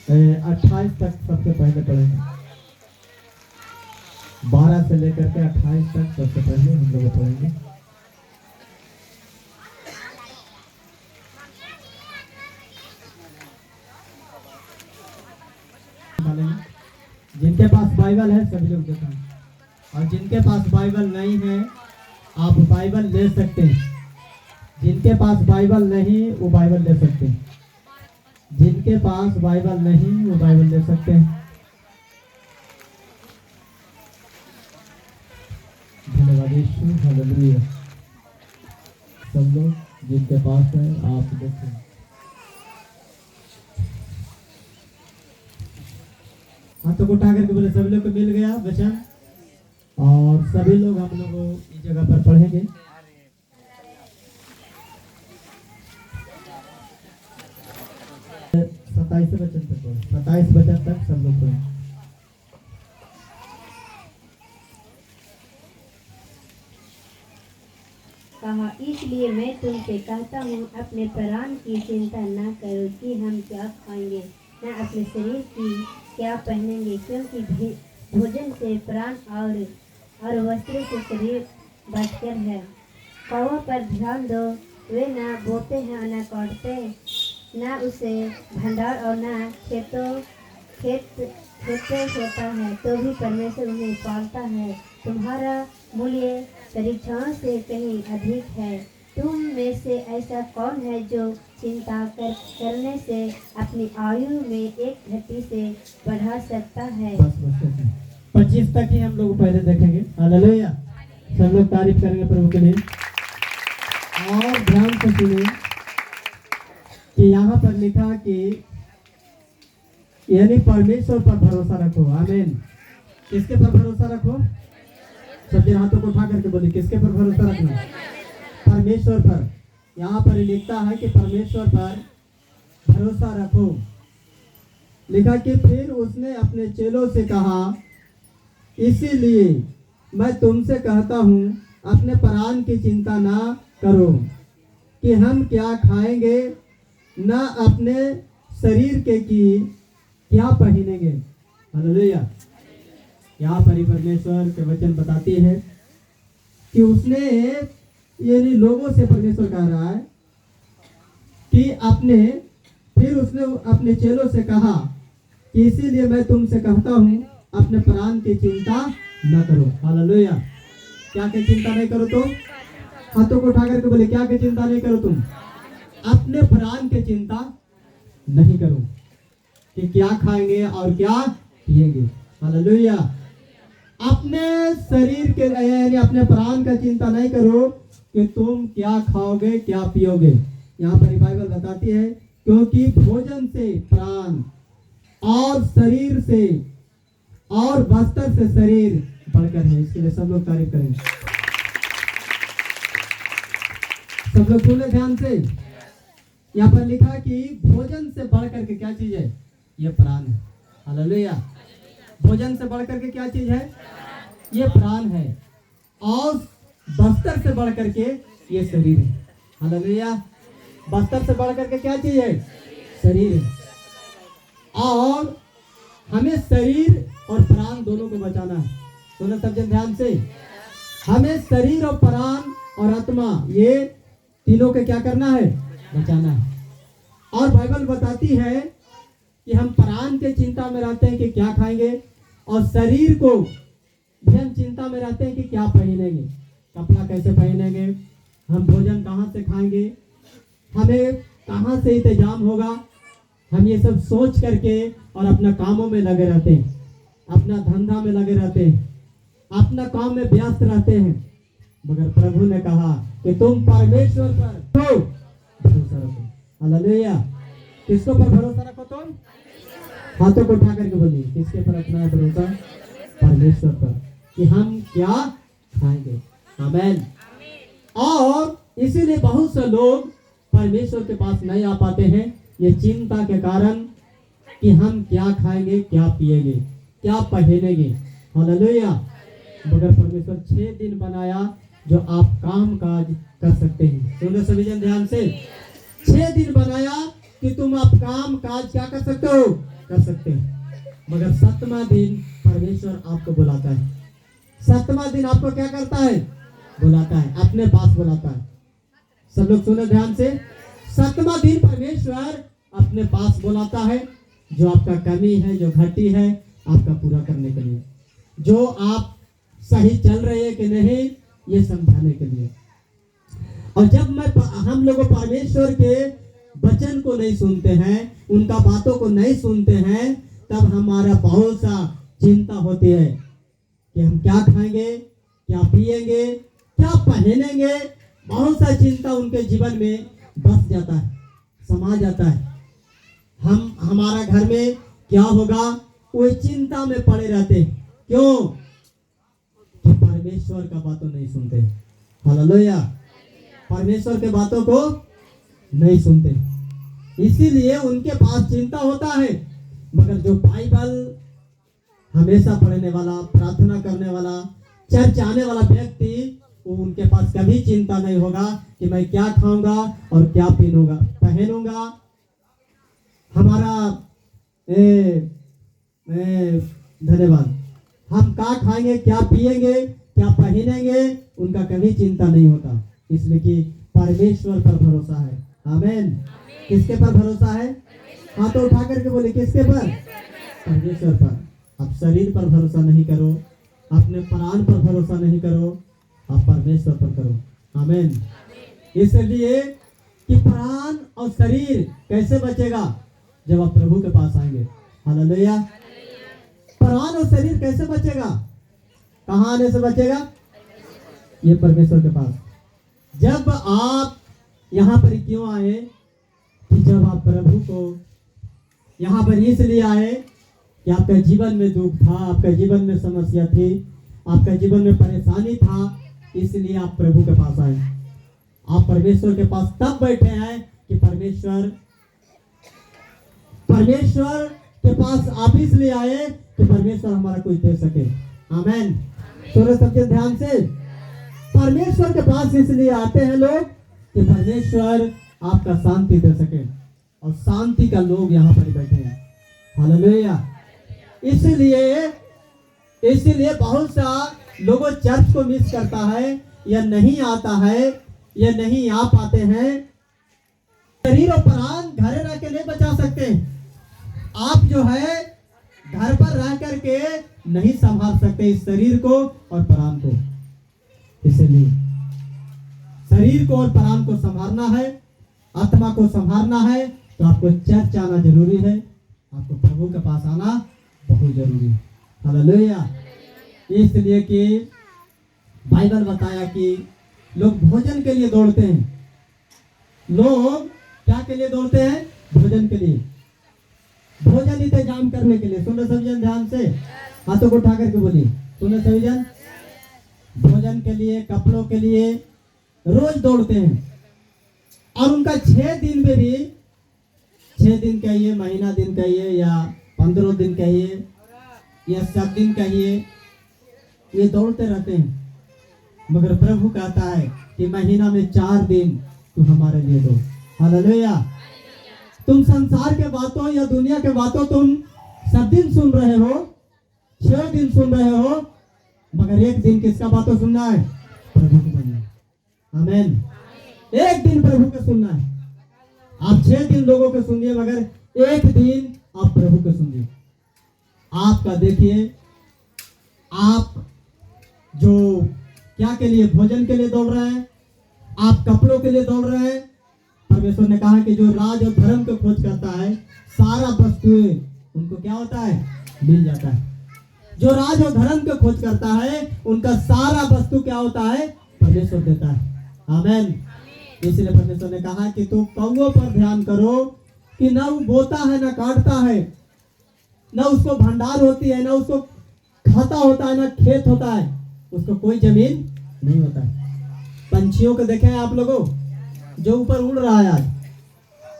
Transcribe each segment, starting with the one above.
28 तक सबसे पहले पढ़ेंगे। 12 से लेकर के 28 तक सबसे पहले हम लोग पढ़ेंगे। जिनके पास बाइबल है सभी लोग देखें, और जिनके पास बाइबल नहीं है आप बाइबल ले सकते हैं। जिनके पास बाइबल नहीं वो बाइबल ले सकते हैं। जिनके पास बाइबल नहीं वो बाइबल ले सकते हैं। धन्यवाद यीशु, हालेलुया। सब लोग जिनके पास है आप देखें। हाथों को उठा करके बोले सभी लोग को मिल गया वचन, और सभी लोग हम लोग इस जगह पर पढ़ेंगे। सत्ताईस वचन तक पढ़ो, 27 वचन तक सब लोग पढ़ें। कहा, इसलिए मैं तुमसे कहता हूँ अपने प्राण की चिंता न करो कि हम क्या खाएंगे, न अपने शरीर की क्या पहनेंगे, क्योंकि भोजन से प्राण और वस्त्र से शरीर बचकर है। कौओं पर ध्यान दो, वे न बोते हैं और न काटते, न उसे भंडार और न खेत होता है, तो भी परमेश्वर उन्हें पालता है। तुम्हारा मूल्य परीक्षाओं से कहीं अधिक है। तुम में से ऐसा कौन है जो चिंता करने से अपनी आयु में एक घटी से बढ़ा सकता है? 25 तक ही हम लोग पहले देखेंगे। हालेलुया। सब लोग तारीफ करेंगे प्रभु के लिए। और ध्यान से सुनिए कि यहाँ पर लिखा कि यानी परमेश्वर पर भरोसा रखो। आमीन। किसके पर भरोसा रखो? सब हाथों को उठा करके बोलिए, किसके पर भरोसा रखना? परमेश्वर पर। यहाँ पर लिखता है कि परमेश्वर पर भरोसा रखो। लिखा कि फिर उसने अपने चेलों से कहा, इसीलिए मैं तुमसे कहता हूँ अपने प्राण की चिंता ना करो कि हम क्या खाएंगे, न अपने शरीर के की क्या पहनेंगे। हालेलुया। यहाँ पर परमेश्वर के वचन बताती है कि उसने यानी लोगों से परमेश्वर कह रहा है कि फिर उसने अपने चेलों से कहा कि इसीलिए मैं तुमसे कहता हूँ अपने प्राण की चिंता न करो। हालेलुया। क्या की चिंता नहीं करो तुम? हाथों को उठा करके बोले, क्या की चिंता नहीं करो तुम? अपने प्राण की चिंता नहीं करो कि क्या खाएंगे और क्या पिएंगे। हालेलुया। अपने शरीर के यानी अपने प्राण का चिंता नहीं करो कि तुम क्या खाओगे क्या पियोगे। यहाँ पर बाइबल बताती है क्योंकि भोजन से प्राण और शरीर से और वस्त्र से शरीर बढ़कर है। इसके लिए सब लोग तारीफ करेंगे। सब लोग सुने ध्यान से। यहाँ पर लिखा कि भोजन से बढ़कर के क्या चीज है? ये प्राण है। हालेलुया। भोजन से बढ़कर के क्या चीज है? ये प्राण है। और बस्तर से बढ़कर के ये शरीर है। हालेलुया। बस्तर से बढ़कर के क्या चीज है? शरीर है। और हमें शरीर और प्राण दोनों को बचाना है। सुनो सब जन ध्यान से। हमें शरीर और प्राण और आत्मा ये तीनों के क्या करना है? बचाना है। और बाइबल बताती है कि हम प्राण के चिंता में रहते हैं कि क्या खाएंगे, और शरीर को भी हम चिंता में रहते हैं कि क्या पहनेंगे, कपड़ा कैसे पहनेंगे, हम भोजन कहाँ से खाएंगे, हमें कहाँ से इंतजाम होगा। हम ये सब सोच करके और अपना कामों में लगे रहते हैं, अपना धंधा में लगे रहते हैं, अपना काम में व्यस्त रहते हैं। मगर प्रभु ने कहा कि तुम परमेश्वर पर भरोसा रखो। हालेलुया। किसको पर भरोसा रखो तुम? हाथों को उठा करके बोलिए, किसके पर रखना है भरोसा? परमेश्वर पर, कि हम क्या खाएंगे। आमीन। और इसीलिए बहुत से लोग परमेश्वर के पास नहीं आ पाते हैं, ये चिंता के कारण कि हम क्या खाएंगे, क्या पिएंगे, क्या पहनेंगे। हालेलुया। मगर परमेश्वर 6 दिन बनाया जो आप काम काज कर सकते हैं। सुनो सभी जन ध्यान से। 6 दिन बनाया कि तुम अब काम काज क्या कर सकते हो, कर सकते हो। मगर 7वां दिन परमेश्वर आपको बुलाता है। 7वां दिन आपको क्या करता है, बुलाता है, अपने पास बुलाता है। सब लोग सुने ध्यान से। 7वां दिन परमेश्वर अपने पास बुलाता है, जो आपका कमी है, जो घटी है, आपका पूरा करने के लिए, जो आप सही चल रहे हैं कि नहीं, ये समझाने के लिए। और जब हम लोग परमेश्वर के वचन को नहीं सुनते हैं, उनका बातों को नहीं सुनते हैं, तब हमारा बहुत सा चिंता होती है कि हम क्या खाएंगे, क्या पिएंगे, क्या पहनेंगे। बहुत सा चिंता उनके जीवन में बस जाता है, समा जाता है। हमारा घर में क्या होगा, वो चिंता में पड़े रहते हैं। क्यों? कि परमेश्वर का बातों नहीं सुनते। हालेलुया। परमेश्वर के बातों को नहीं सुनते, इसीलिए उनके पास चिंता होता है। मगर जो बाइबल हमेशा पढ़ने वाला, प्रार्थना करने वाला, चर्च आने वाला व्यक्ति, वो उनके पास कभी चिंता नहीं होगा कि मैं क्या खाऊंगा और क्या पहनूंगा। हमारा धन्यवाद। हम क्या खाएंगे, क्या पिएंगे, क्या पहनेंगे, उनका कभी चिंता नहीं होता, इसलिए कि परमेश्वर पर भरोसा है। आमीन। किसके पर भरोसा है? हाथ उठा करके बोले, किसके पर? परमेश्वर पर। आप शरीर पर भरोसा नहीं करो, अपने प्राण पर भरोसा नहीं करो, आप परमेश्वर पर करो। आमीन। इसलिए कि प्राण और शरीर कैसे बचेगा? जब आप प्रभु के पास आएंगे। हालेलुया। प्राण और शरीर कैसे बचेगा? कहाँ आने से बचेगा? ये परमेश्वर के पास। जब आप यहाँ पर क्यों आए? कि जब आप प्रभु को यहाँ पर इसलिए आए कि आपका जीवन में दुख था, आपका जीवन में समस्या थी, आपका जीवन में परेशानी था, इसलिए आप प्रभु के पास आए। आप परमेश्वर के पास तब बैठे हैं कि परमेश्वर के पास आप इसलिए आए कि परमेश्वर हमारा कुछ दे सके। आमीन। सुनो सबके ध्यान से। परमेश्वर के पास इसलिए आते हैं लोग कि परमेश्वर आपका शांति दे सके, और शांति का लोग यहाँ पर बैठे हैं। हालेलुया। इसलिए बहुत सा लोगों चर्च को मिस करता है, या नहीं आता है, या नहीं आ पाते हैं। शरीर और प्राण घर रह के नहीं बचा सकते। आप जो है घर पर रह करके नहीं संभाल सकते इस शरीर को और प्राण को। इसलिए शरीर को और प्राण को संभालना है, आत्मा को संभालना है, तो आपको चर्च आना जरूरी है, आपको प्रभु के पास आना बहुत जरूरी है। हालेलुया। इसलिए कि बाइबल बताया कि लोग भोजन के लिए दौड़ते हैं। लोग क्या के लिए दौड़ते हैं? भोजन के लिए, भोजन इंतजाम करने के लिए। सुनो सभी जन ध्यान से, हाथों को उठा करके बोलिए, सुनो सभी जन। भोजन के लिए, कपड़ों के लिए रोज दौड़ते हैं। और उनका 6 दिन में भी, 6 दिन कहिए, महीना दिन कहिए, या 15 दिन कहिए, या 7 दिन कहिए, ये दौड़ते रहते हैं। मगर प्रभु कहता है कि महीना में 4 दिन तू हमारे लिए दो। हालेलुया। तुम संसार के बातों या दुनिया के बातों तुम सब दिन सुन रहे हो, 6 दिन सुन रहे हो, मगर एक दिन किसका बातों सुनना है? प्रभु को सुनना है। आमीन। एक दिन प्रभु को सुनना है। आप 6 दिन लोगों को सुनिए, मगर एक दिन आप प्रभु को सुनिए। आपका देखिए, आप जो क्या के लिए, भोजन के लिए दौड़ रहे हैं, आप कपड़ों के लिए दौड़ रहे हैं। परमेश्वर ने कहा कि जो राज और धर्म को खोज करता है, सारा वस्तुएं उनको क्या होता है? मिल जाता है। जो राज और धर्म को खोज करता है, उनका सारा वस्तु क्या होता है? परमेश्वर देता है। आमीन। इसलिए परमेश्वर ने कहा कि तू कौओं पर ध्यान करो कि ना वो बोता है, ना काटता है, ना उसको भंडार होती है, ना उसको खाता होता है, ना खेत होता है, उसको कोई जमीन नहीं होता है। पंछियों को देखें आप लोगों, जो ऊपर उड़ रहा है।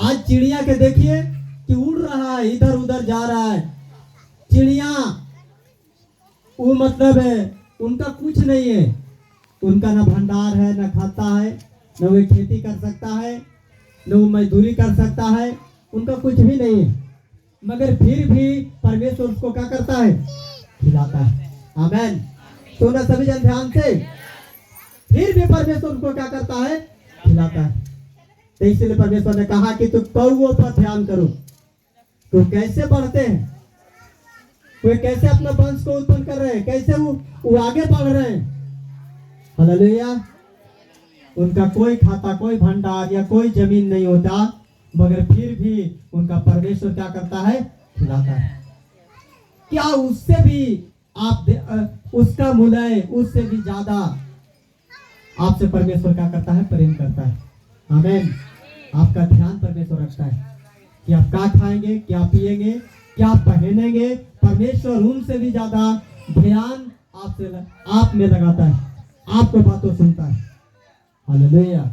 आज चिड़िया के देखिए कि उड़ रहा है, इधर उधर जा रहा है। चिड़िया वो मतलब है, उनका कुछ नहीं है, उनका ना भंडार है, ना खाता है, न वो खेती कर सकता है, न वो मजदूरी कर सकता है, उनका कुछ भी नहीं है, मगर फिर भी परमेश्वर उसको क्या करता है? खिलाता है। आमेन। सुना सभी जन ध्यान से, फिर भी परमेश्वर उनको क्या करता है? खिलाता है। तो इसलिए परमेश्वर ने कहा कि तू कौओं पर ध्यान करो, तो कैसे बढ़ते हैं, वे कैसे अपना वंश को उत्पन्न कर रहे हैं, कैसे वो आगे बढ़ रहे हैं। हालेलुया। उनका कोई खाता, कोई भंडार या कोई जमीन नहीं होता, मगर फिर भी उनका परमेश्वर क्या करता है? खिलाता है। क्या उससे भी उसका मूल्य, उससे भी ज्यादा आपसे परमेश्वर क्या करता है? प्रेम करता है। आमेन। आपका ध्यान परमेश्वर रखता है कि आप क्या खाएंगे, क्या पिएंगे, क्या पहनेंगे। परमेश्वर उनसे भी ज्यादा ध्यान आप में लगाता है, आपको बातों सुनता है। हालेलुया।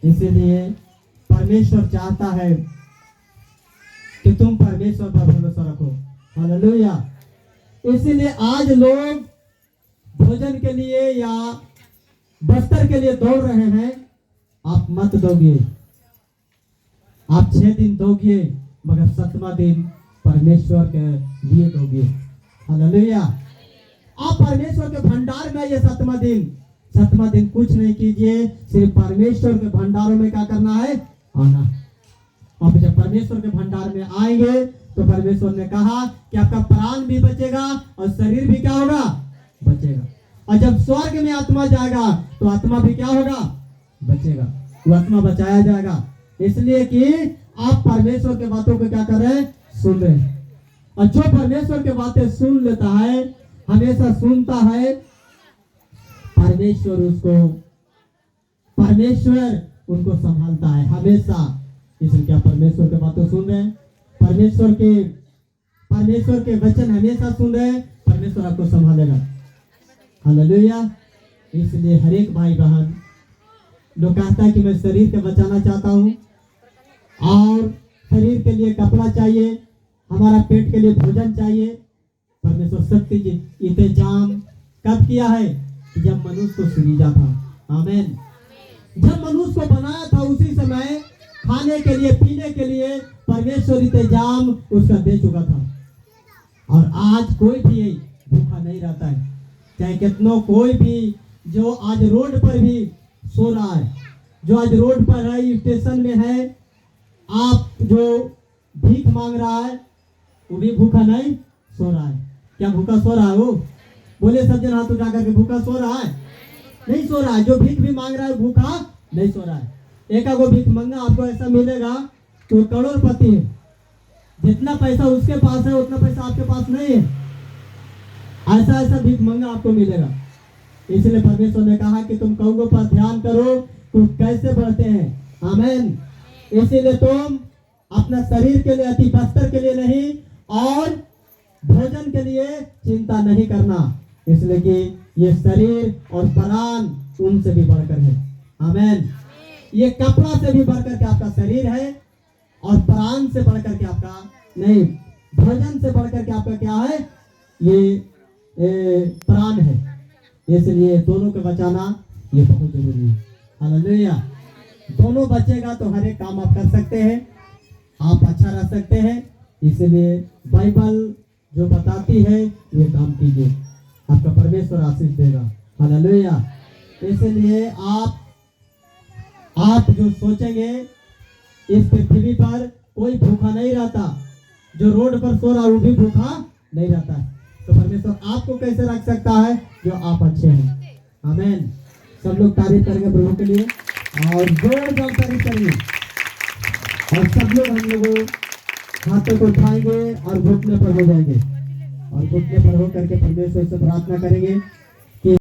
इसीलिए परमेश्वर चाहता है कि तुम परमेश्वर पर भरोसा रखो। हालेलुया। इसीलिए आज लोग भोजन के लिए या बस्तर के लिए दौड़ रहे हैं। आप मत दौड़िए, आप 6 दिन दौड़िए, मगर 7वां दिन परमेश्वर के लिए दौड़िए। हालेलुया। आप परमेश्वर के भंडार में आइए। 7वां दिन कुछ नहीं कीजिए, सिर्फ परमेश्वर के भंडारों में क्या करना है? आना। आप जब परमेश्वर के भंडार में आएंगे तो परमेश्वर ने कहा कि आपका प्राण भी बचेगा और शरीर भी क्या होगा? बचेगा। और जब स्वर्ग में आत्मा जाएगा तो आत्मा भी क्या होगा? बचेगा। वो आत्मा बचाया जाएगा, इसलिए कि आप परमेश्वर के बातों को क्या कर रहे हैं? सुन रहे हैं। और जो परमेश्वर के बातें सुन लेता है, हमेशा सुनता है, परमेश्वर उनको संभालता है हमेशा। इसलिए क्या परमेश्वर के बातों सुन रहे हैं? परमेश्वर के वचन हमेशा सुन रहे हैं, परमेश्वर आपको संभालेगा। हालेलुया। इसलिए हर एक भाई बहन लोग कहता है कि मैं शरीर के बचाना चाहता हूँ, और शरीर के लिए कपड़ा चाहिए, हमारा पेट के लिए भोजन चाहिए। परमेश्वर शक्ति की इंतजाम कब किया है? कि जब मनुष्य को सृजा था। आमेन। जब मनुष्य को बनाया था उसी समय खाने के लिए, पीने के लिए परमेश्वर इंतजाम उसका दे चुका था। और आज कोई भी भूखा नहीं रहता है, चाहे कितनों कोई भी जो आज रोड पर भी सो रहा है, जो आज रोड पर है, स्टेशन में है, आप जो भीख मांग रहा है, वो भी भूखा नहीं सो रहा है। क्या भूखा सो रहा है? वो बोले सब जन हाथ उठा करके, भूखा सो रहा है? नहीं सो रहा है। जो भीख भी मांग रहा है भूखा नहीं सो रहा है। एक आगो भीख मंगा आपको ऐसा मिलेगा कि वो करोड़पति है, जितना पैसा उसके पास है उतना पैसा आपके पास नहीं है। ऐसा भीख मंगा आपको मिलेगा। इसलिए परमेश्वर ने कहा कि तुम कौओं पर ध्यान करो, तुम कैसे बढ़ते हैं। आमेन। इसीलिए तुम अपना शरीर के लिए, अति बस्तर के लिए नहीं और भोजन के लिए चिंता नहीं करना, इसलिए कि ये शरीर और प्राण उनसे भी बढ़कर है। आमेन। ये कपड़ा से भी बढ़कर के आपका शरीर है, और प्राण से बढ़कर के आपका नहीं, भोजन से बढ़कर के आपका क्या है? ये प्राण है। इसलिए दोनों को बचाना ये बहुत जरूरी है। हालेलुया। दोनों बचेगा तो हर एक काम आप कर सकते हैं, आप अच्छा रह सकते हैं। इसलिए बाइबल जो बताती है ये काम कीजिए, आपका परमेश्वर आशीष देगा। हालेलुया। इसलिए आप जो सोचेंगे, इस पृथ्वी पर कोई भूखा नहीं रहता, जो रोड पर सो रहा है वो भी भूखा नहीं रहता है। तो परमेश्वर आपको कैसे रख सकता है? जो आप अच्छे हैं। आमेन। सब लोग तारीफ करेंगे प्रभु के लिए, और जोरदार तारीफ करेंगे। और सब लोग हम लोग हाथों को उठाएंगे और घुटने पर हो जाएंगे, और घुटने पर हो करके परमेश्वर से प्रार्थना करेंगे।